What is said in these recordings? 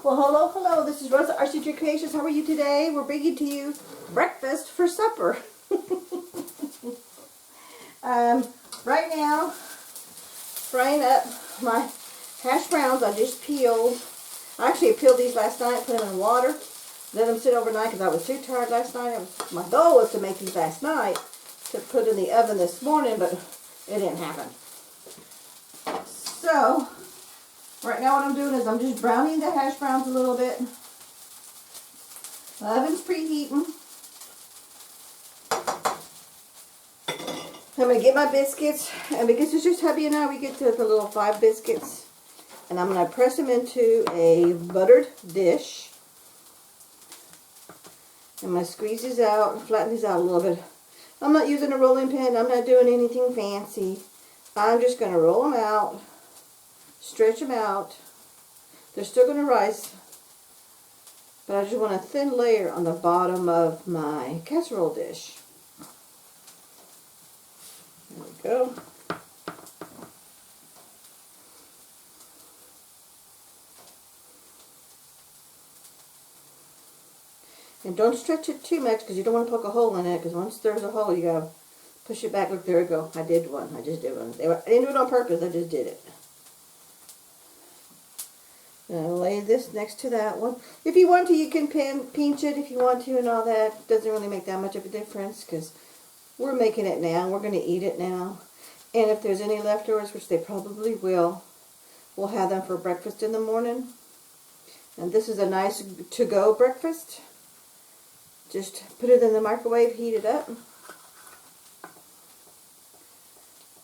Well, hello, hello. This is Rosa, rcgkreations. How are you today? We're bringing to you breakfast for supper. Right now, frying up my hash browns. I just peeled. I actually peeled these last night, put them in water, let them sit overnight because I was too tired last night. My goal was to make these last night to put in the oven this morning, but it didn't happen. So, right now what I'm doing is I'm just browning the hash browns a little bit. The oven's preheating. I'm going to get my biscuits, and because it's just hubby and I, we get to the little 5 biscuits, and I'm going to press them into a buttered dish. I'm going to squeeze these out, flatten these out a little bit. I'm not using a rolling pin. I'm not doing anything fancy. I'm just going to roll them out, stretch them out. They're still going to rise, but I just want a thin layer on the bottom of my casserole dish. There we go. And don't stretch it too much because you don't want to poke a hole in it, because once there's a hole you gotta push it back. Look, there we go. I did one. I just did one. I didn't do it on purpose. I just did it. And I'll lay this next to that one. If you want to, you can pinch it if you want to and all that. Doesn't really make that much of a difference because we're making it now. We're going to eat it now. And if there's any leftovers, which they probably will, we'll have them for breakfast in the morning. And this is a nice to-go breakfast. Just put it in the microwave, heat it up.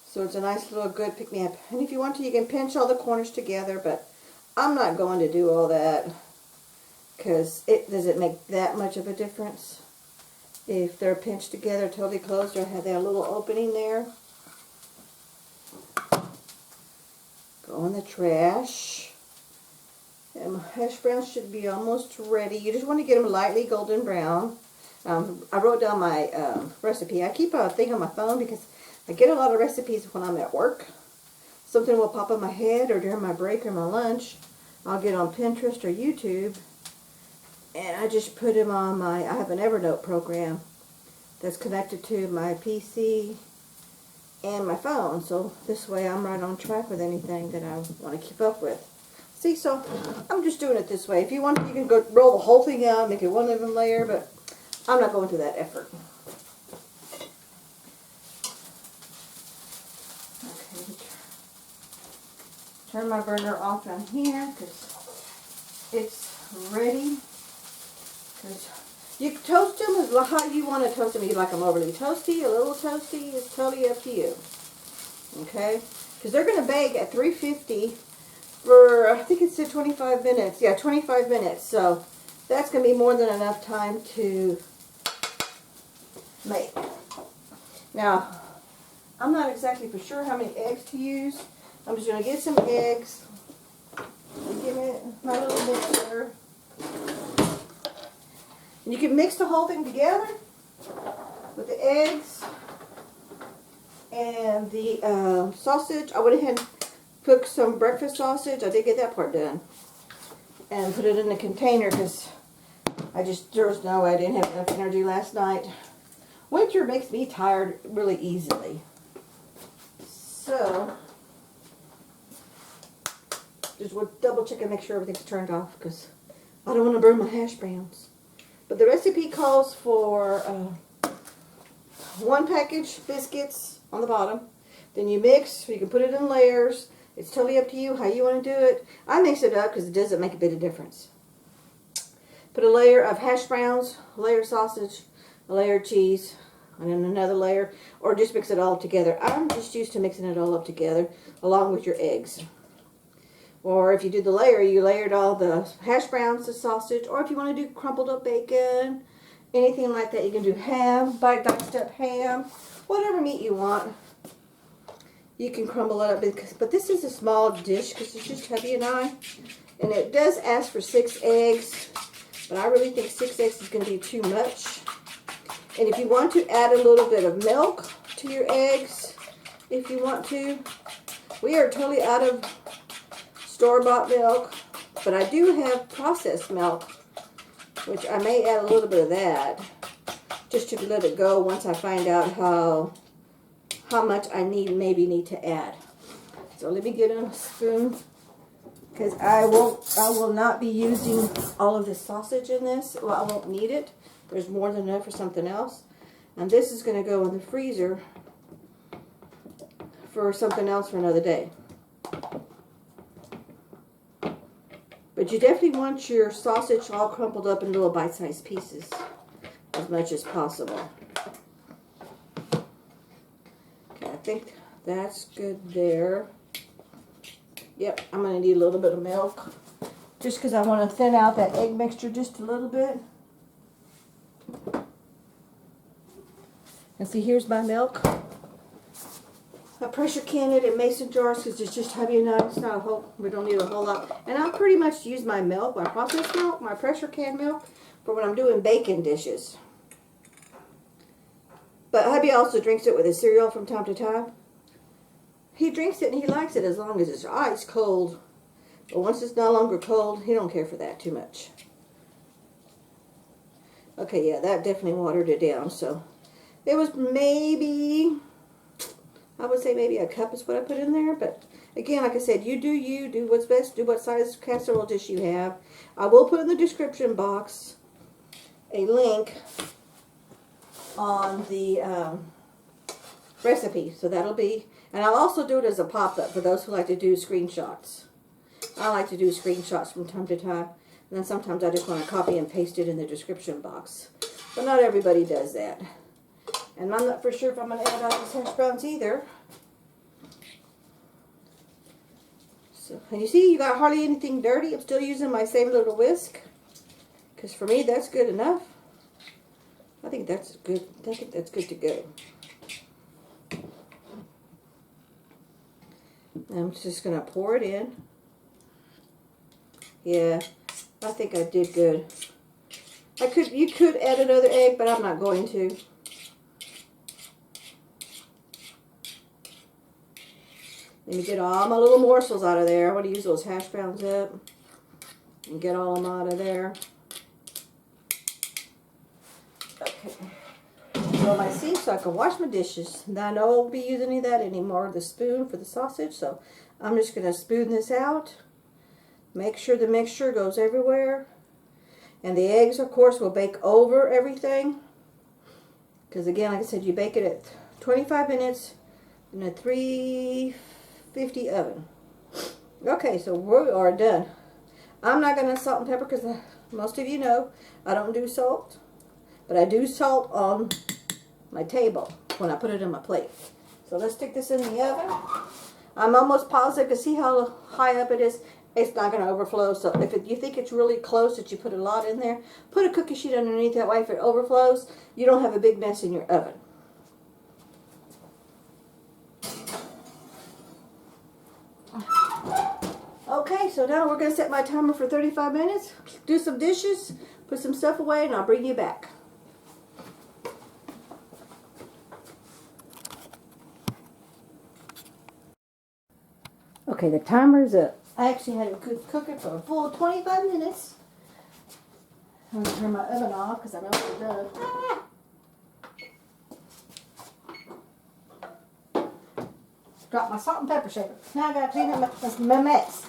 So it's a nice little good pick-me-up. And if you want to, you can pinch all the corners together, but I'm not going to do all that because it doesn't make that much of a difference. If they're pinched together, totally closed, or have that little opening there. Go in the trash. And my hash browns should be almost ready. You just want to get them lightly golden brown. I wrote down my recipe. I keep a thing on my phone because I get a lot of recipes when I'm at work. Something will pop in my head, or during my break or my lunch, I'll get on Pinterest or YouTube, and I just put them on I have an Evernote program that's connected to my PC and my phone, so this way I'm right on track with anything that I want to keep up with. See, so I'm just doing it this way. If you want, you can go roll the whole thing out, make it one even layer, but I'm not going to that effort. Okay, turn my burner off on here because it's ready. Because you toast them as how you want to toast them. You like them overly toasty, a little toasty. It's totally up to you. Okay, because they're going to bake at 350 for, I think it said 25 minutes. Yeah, 25 minutes. So that's going to be more than enough time to make. Now, I'm not exactly for sure how many eggs to use. I'm just going to get some eggs and give it my little mixer. And you can mix the whole thing together with the eggs and the sausage. I went ahead and cooked some breakfast sausage. I did get that part done. And put it in a container because there was no way. I didn't have enough energy last night. Winter makes me tired really easily. So, just double check and make sure everything's turned off because I don't want to burn my hash browns. But the recipe calls for 1 package biscuits on the bottom. Then you mix, you can put it in layers. It's totally up to you how you want to do it. I mix it up because it doesn't make a bit of difference. Put a layer of hash browns, a layer of sausage, a layer of cheese, and then another layer, or just mix it all together. I'm just used to mixing it all up together along with your eggs. Or if you do the layer, you layered all the hash browns, the sausage, or if you want to do crumpled up bacon, anything like that, you can do ham, diced up ham, whatever meat you want. You can crumble it up, but this is a small dish because it's just hubby and I. And it does ask for 6 eggs, but I really think 6 eggs is going to be too much. And if you want to add a little bit of milk to your eggs, if you want to. We are totally out of store-bought milk. But I do have processed milk, which I may add a little bit of that, just to let it go once I find out how much I maybe need to add. So let me get a spoon, because I will not be using all of this sausage in this. Well, I won't need it. There's more than enough for something else. And this is going to go in the freezer for something else for another day. But you definitely want your sausage all crumpled up in little bite-sized pieces as much as possible. Okay, I think that's good there. Yep, I'm going to need a little bit of milk, just because I want to thin out that egg mixture just a little bit. And see, here's my milk. I pressure can it in mason jars because it's just heavy enough. It's not a whole, we don't need a whole lot. And I'll pretty much use my milk, my processed milk, my pressure can milk, for when I'm doing bacon dishes. But hubby also drinks it with his cereal from time to time. He drinks it and he likes it as long as it's ice cold. But once it's no longer cold, he don't care for that too much. Okay, yeah, that definitely watered it down. So it was maybe, I would say maybe a cup is what I put in there. But again, like I said, you do what's best, do what size casserole dish you have. I will put in the description box a link on the recipe. So that'll be, and I'll also do it as a pop-up for those who like to do screenshots. I like to do screenshots from time to time. And then sometimes I just want to copy and paste it in the description box. But not everybody does that. And I'm not for sure if I'm going to add all these hash browns either. So, and you see, you got hardly anything dirty. I'm still using my same little whisk. Because for me, that's good enough. I think that's good. I think that's good to go. I'm just going to pour it in. Yeah, I think I did good. You could add another egg, but I'm not going to. Let me get all my little morsels out of there. I want to use those hash browns up and get all of them out of there. Okay. So my sink so I can wash my dishes. Now I know I won't be using any of that anymore, the spoon for the sausage, so I'm just going to spoon this out. Make sure the mixture goes everywhere. And the eggs, of course, will bake over everything. Because again, like I said, you bake it at 25 minutes in a 350 oven. Okay, so we are done. I'm not going to salt and pepper because most of you know I don't do salt. But I do salt on my table when I put it in my plate. So let's stick this in the oven. I'm almost positive to see how high up it is. It's not going to overflow. So if you think it's really close that you put a lot in there, put a cookie sheet underneath. That way if it overflows, you don't have a big mess in your oven. Okay, so now we're going to set my timer for 35 minutes, do some dishes, put some stuff away, and I'll bring you back. Okay, the timer's up. I actually had it cook it for a full 25 minutes. I'm going to turn my oven off because I know it's done. Drop my salt and pepper shaker. Now I got to clean up my mess.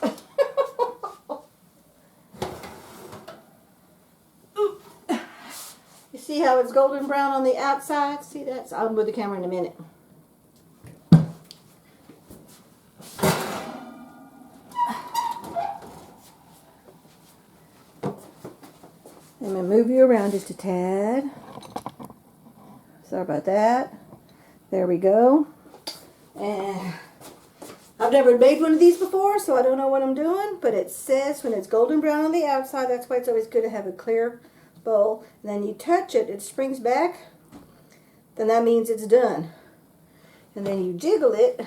You see how it's golden brown on the outside? See that? So I'll move the camera in a minute. Let me move you around just a tad. Sorry about that. There we go. And I've never made one of these before, so I don't know what I'm doing, but it says when it's golden brown on the outside, that's why it's always good to have a clear bowl. And then you touch it, it springs back, then that means it's done. And then you jiggle it,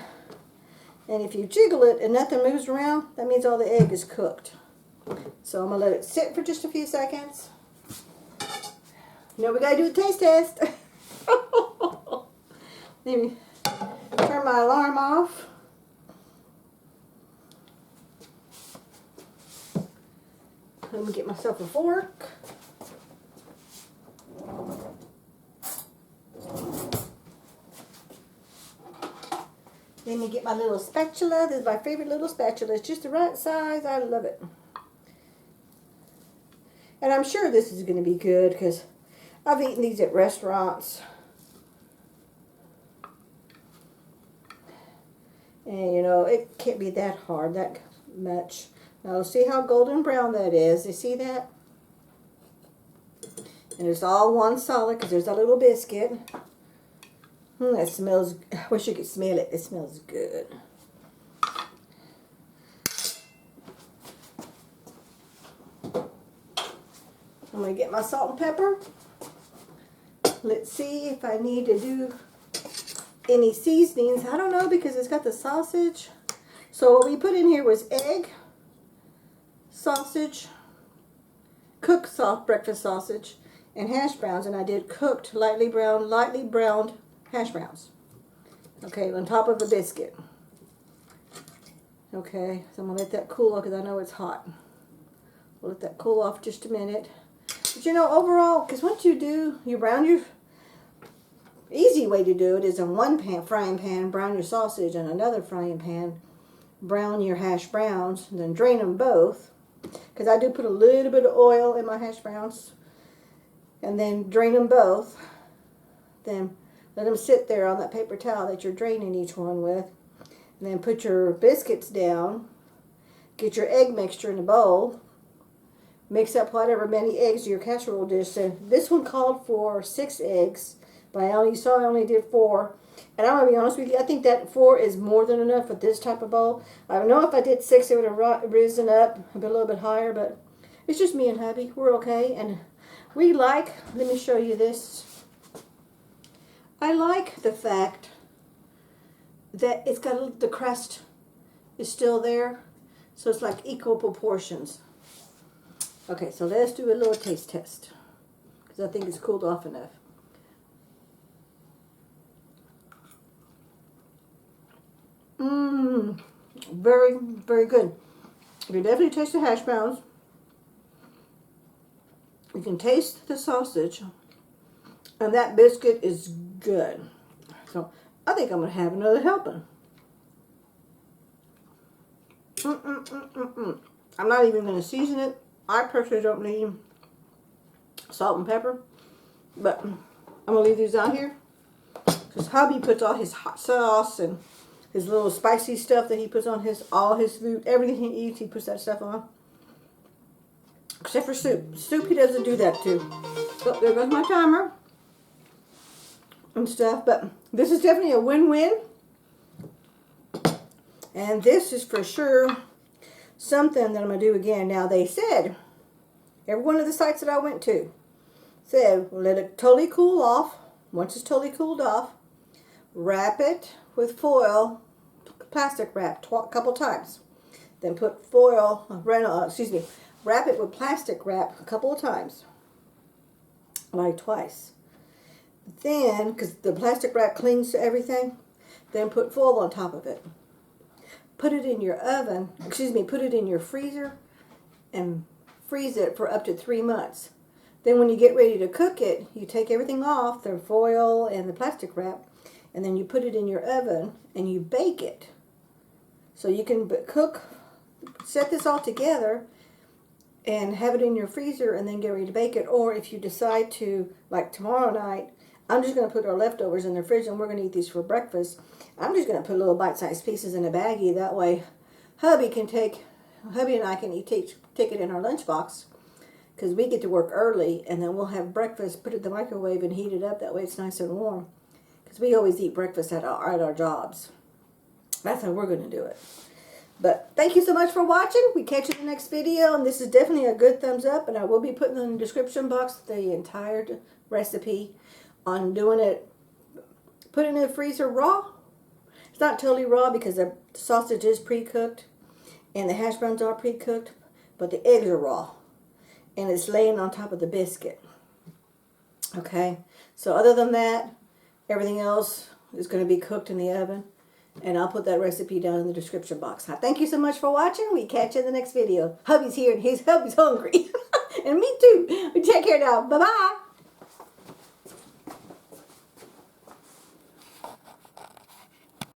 and if you jiggle it and nothing moves around, that means all the egg is cooked. So I'm going to let it sit for just a few seconds. You know, we got to do a taste test. Let me turn my alarm off. let me get myself a fork. Let me get my little spatula. This is my favorite little spatula. It's just the right size. I love it. And I'm sure this is going to be good because I've eaten these at restaurants. And, you know, it can't be that hard, that much. Now, see how golden brown that is? You see that? And it's all one solid because there's a little biscuit. That smells, I wish you could smell it. It smells good. I'm going to get my salt and pepper. Let's see if I need to do any seasonings. I don't know because it's got the sausage. So what we put in here was egg, sausage, cooked breakfast sausage, and hash browns. And I did cooked, lightly browned hash browns. Okay, on top of a biscuit. Okay, so I'm going to let that cool off because I know it's hot. We'll let that cool off just a minute. But you know, overall, because once you brown your, easy way to do it is in one frying pan, brown your sausage, and another frying pan, brown your hash browns, and then drain them both. Because I do put a little bit of oil in my hash browns. And then drain them both. Then let them sit there on that paper towel that you're draining each one with. And then put your biscuits down. Get your egg mixture in a bowl. Mix up whatever many eggs your casserole dish. So this one called for 6 eggs. But I only did 4. And I'm going to be honest with you, I think that 4 is more than enough for this type of bowl. I don't know if I did 6, it would have risen up a little bit higher. But it's just me and hubby. We're okay. And we like, let me show you this. I like the fact that it's got the crust is still there, so it's like equal proportions. Okay, so let's do a little taste test because I think it's cooled off enough. Very, very good. You can definitely taste the hash browns. You can taste the sausage. And that biscuit is good. So I think I'm going to have another helping. I'm not even going to season it. I personally don't need salt and pepper. But I'm going to leave these out here. Because hubby puts all his hot sauce and his little spicy stuff that he puts on all his food. Everything he eats, he puts that stuff on. Except for soup. Soup, he doesn't do that too. So there goes my timer. And stuff, but this is definitely a win-win. And this is for sure something that I'm going to do again. Now, they said, every one of the sites that I went to said, we'll let it totally cool off. Once it's totally cooled off, wrap it with foil, plastic wrap a couple times. Then put foil, wrap it with plastic wrap a couple of times. Like twice. Then, because the plastic wrap clings to everything, then put foil on top of it. Put it in your oven, put it in your freezer and freeze it for up to 3 months. Then when you get ready to cook it, you take everything off, the foil and the plastic wrap, and then you put it in your oven and you bake it. So you can set this all together and have it in your freezer and then get ready to bake it. Or if you decide to, like tomorrow night, I'm just going to put our leftovers in the fridge and we're going to eat these for breakfast. I'm just going to put little bite-sized pieces in a baggie. That way hubby and I can take it in our lunchbox because we get to work early and then we'll have breakfast, put it in the microwave and heat it up. That way it's nice and warm because we always eat breakfast at our jobs. That's how we're going to do it. But thank you so much for watching. We catch you in the next video. And this is definitely a good thumbs up. And I will be putting in the description box the entire recipe on doing it, putting it in the freezer raw. It's not totally raw because the sausage is pre-cooked and the hash browns are pre-cooked, but the eggs are raw. And it's laying on top of the biscuit. Okay, so other than that, everything else is going to be cooked in the oven. And I'll put that recipe down in the description box. Thank you so much for watching. We catch you in the next video. Hubby's here and hubby's hungry. And me too. Take care now. Bye-bye.